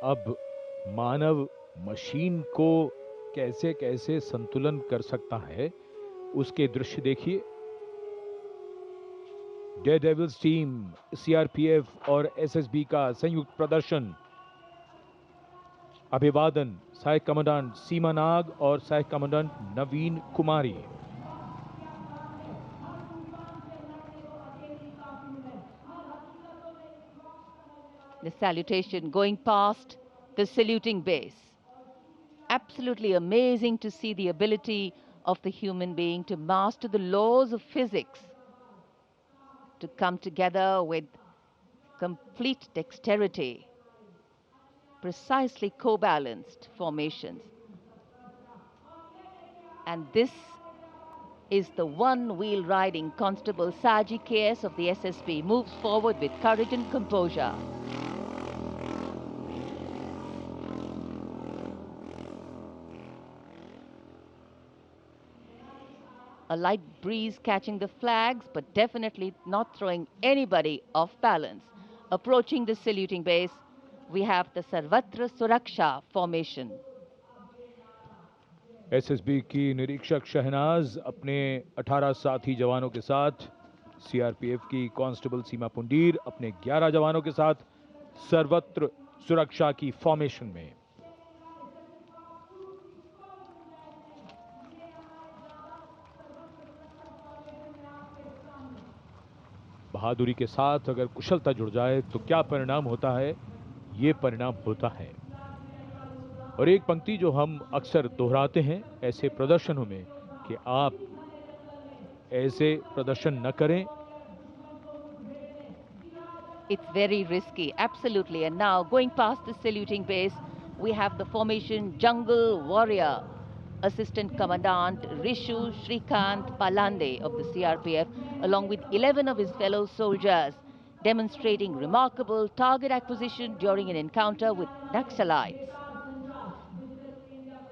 अब मानव मशीन को कैसे कैसे संतुलन कर सकता है, उसके दृश्य देखिए। डेयरडेविल्स टीम, सीआरपीएफ और एसएसबी का संयुक्त प्रदर्शन। अभिवादन सहायक कमांडेंट सीमा नाग और सहायक commandant Naveen Kumari. The salutation going past the saluting base. Absolutely amazing to see the ability of the human being to master the laws of physics, to come together with complete dexterity, precisely co-balanced formations. And this is the one-wheel riding Constable Saji KS of the SSB, moves forward with courage and composure. A light breeze catching the flags, but definitely not throwing anybody off balance. Approaching the saluting base, we have the Sarvatra Suraksha formation. SSB की निरीक्षक शहनाज अपने 18 साथी जवानों के साथ, CRPF की constable सीमा पुंडीर अपने 11 जवानों के साथ सर्वत्र सुरक्षा की फॉर्मेशन में। बहादुरी के साथ अगर कुशलता जुड़ जाए तो क्या परिणाम होता है, ये परिणाम होता है। और एक पंक्ति जो हम अक्सर दोहराते हैं ऐसे प्रदर्शनों में कि आप ऐसे प्रदर्शन न करें। It's very risky, absolutely. And now going past the saluting base, we have the formation Jungle Warrior. Assistant Commandant Rishu Shrikant Palande of the CRPF, along with 11 of his fellow soldiers, demonstrating remarkable target acquisition during an encounter with Naxalites.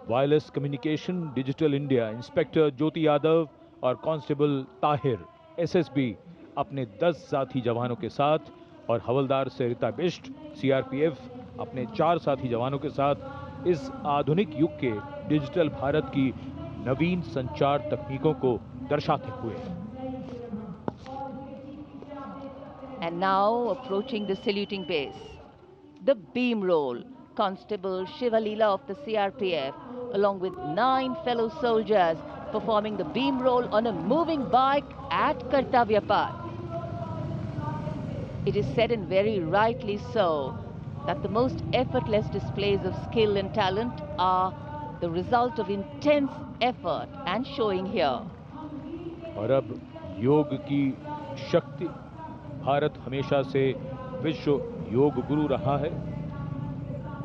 Wireless communication digital India inspector Jyoti Yadav और constable Tahir SSB अपने 10 साथी जवानों के साथ और हवलदार सरिता Bisht CRPF अपने 4 साथी जवानों के साथ इस आधुनिक युग के डिजिटल भारत की नवीन संचार तकनीकों को दर्शाते हुए। And now approaching the saluting base, the beam roll. Constable Shivalila of the CRPF, along with 9 fellow soldiers, performing the beam roll on a moving bike at Kartavya Path. It is said, and very rightly so, that the most effortless displays of skill and talent are the result of intense effort and showing here. और अब योग की शक्ति, भारत हमेशा से विश्व योग गुरु रहा है।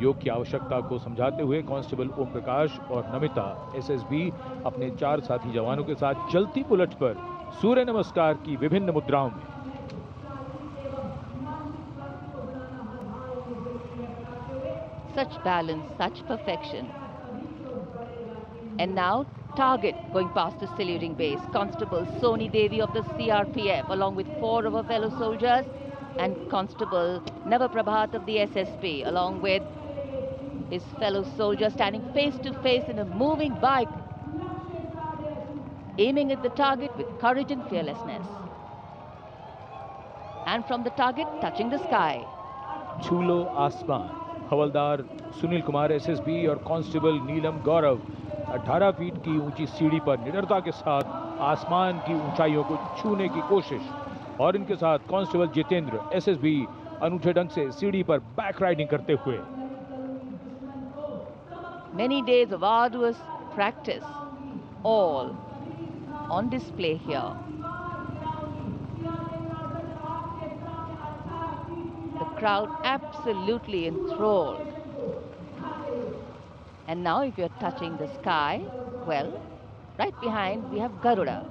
योग की आवश्यकता को समझाते हुए कांस्टेबल ओम प्रकाश और नमिता एसएसबी अपने 4 साथी जवानों के साथ चलती बुलेट पर सूर्य नमस्कार की विभिन्न मुद्राओं में। Such balance, such perfection. And now target going past the saluting base. Constable Soni Devi of the CRPF, along with 4 of her fellow soldiers, and Constable Navaprabhat of the SSB, along with his fellow soldier, standing face to face in a moving bike, aiming at the target with courage and fearlessness. And from the target, touching the sky. छूलो आसमान, हवलदार Sunil Kumar SSB और constable नीलम गौरव 18 feet की ऊंची सीढ़ी पर निडरता के साथ आसमान की ऊंचाइयों को छूने की कोशिश, और इनके साथ कांस्टेबल जितेंद्र एसएसबी अनूठे ढंग से सीढ़ी पर बैक राइडिंग करते हुए। Many days of arduous practice, all on display here. The crowd absolutely enthralled. And now if you're touching the sky, well, right behind we have Garuda.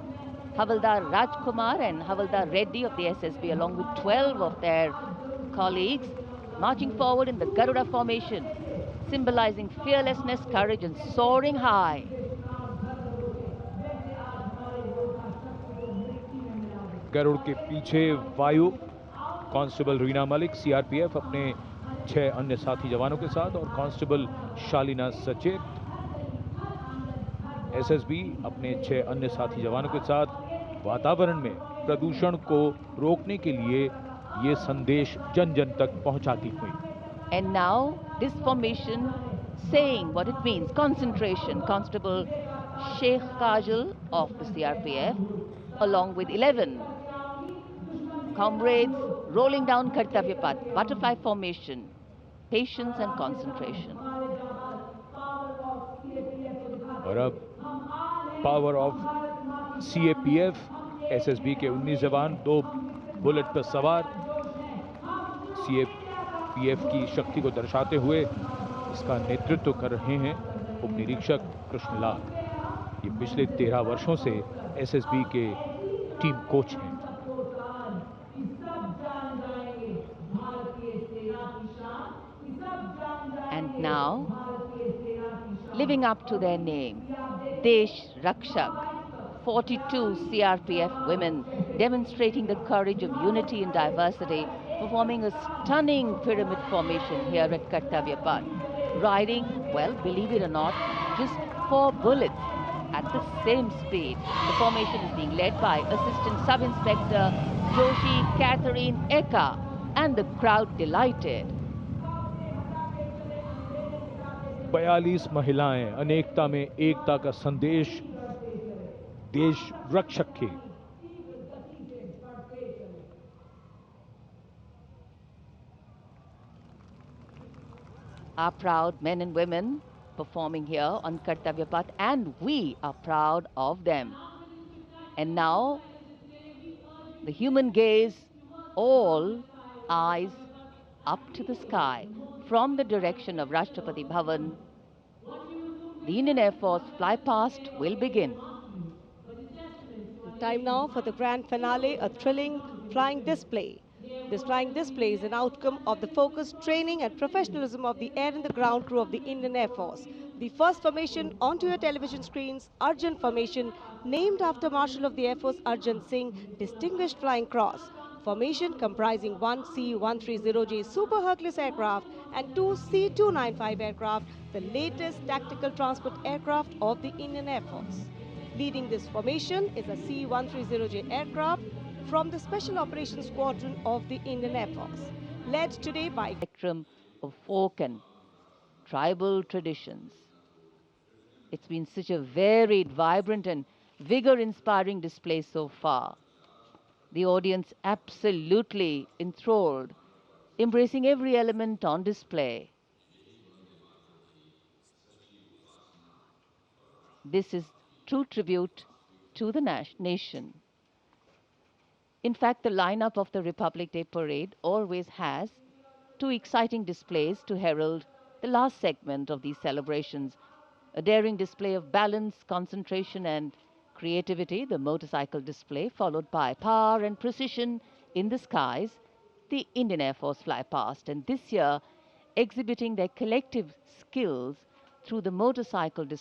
Havaldar Rajkumar and Havaldar Reddy of the SSB, along with 12 of their colleagues, marching forward in the Garuda formation, symbolizing fearlessness, courage, and soaring high. Garuda के पीछे वायु, constable Reena Malik CRPF अपने 6 अन्य साथी जवानों के साथ और कांस्टेबल शालीना सचेत। एसएसबी अपने 6 अन्य साथी जवानों के साथ वातावरण में प्रदूषण को रोकने के लिए ये संदेश जन जन तक पहुंचाती हुई। And now this formation saying what it means, concentration. Constable Sheikh Kajal of the CRPF along with 11 comrades rolling down Kartavya Path, butterfly formation, patience and concentration. और अब पावर ऑफ सीएपीएफ, एसएसबी के 19 जवान 2 bullet पर सवार CAPF की शक्ति को दर्शाते हुए इसका नेतृत्व कर रहे हैं उप निरीक्षक कृष्णलाल। ये पिछले 13 वर्षों से एसएसबी के टीम कोच हैं। And now, living up to their name, Desh Rakshak, 42 CRPF women demonstrating the courage of unity and diversity, performing a stunning pyramid formation here at Kartavya Path. Riding, well, believe it or not, just 4 bullets at the same speed. The formation is being led by Assistant Sub-Inspector Joshi Catherine Eka, and the crowd delighted. 42 महिलाएं, अनेकता में एकता का संदेश, देश रक्षक के। Our proud men and women performing here on Kartavya Path, and we are proud of them. And now, the human gaze, all eyes up to the sky from the direction of Rashtrapati Bhavan. The Indian Air Force fly past will begin. Time now for the grand finale, a thrilling flying display. This flying display is an outcome of the focused training and professionalism of the air and the ground crew of the Indian Air Force. The first formation onto your television screens, Arjun Formation, named after Marshal of the Air Force Arjun Singh, Distinguished Flying Cross. Formation comprising 1 C-130J Super Hercules aircraft and 2 C-295 aircraft, the latest tactical transport aircraft of the Indian Air Force. Leading this formation is a C-130J aircraft from the Special Operations Squadron of the Indian Air Force, led today by Spectrum of folk and tribal traditions. It's been such a varied, vibrant and vigor-inspiring display so far. The audience absolutely enthralled, embracing every element on display. This is true tribute to the nation. In fact, the lineup of the Republic Day Parade always has 2 exciting displays to herald the last segment of these celebrations. A daring display of balance, concentration and creativity, the motorcycle display, followed by power and precision in the skies, the Indian Air Force fly past. And this year, exhibiting their collective skills through the motorcycle display.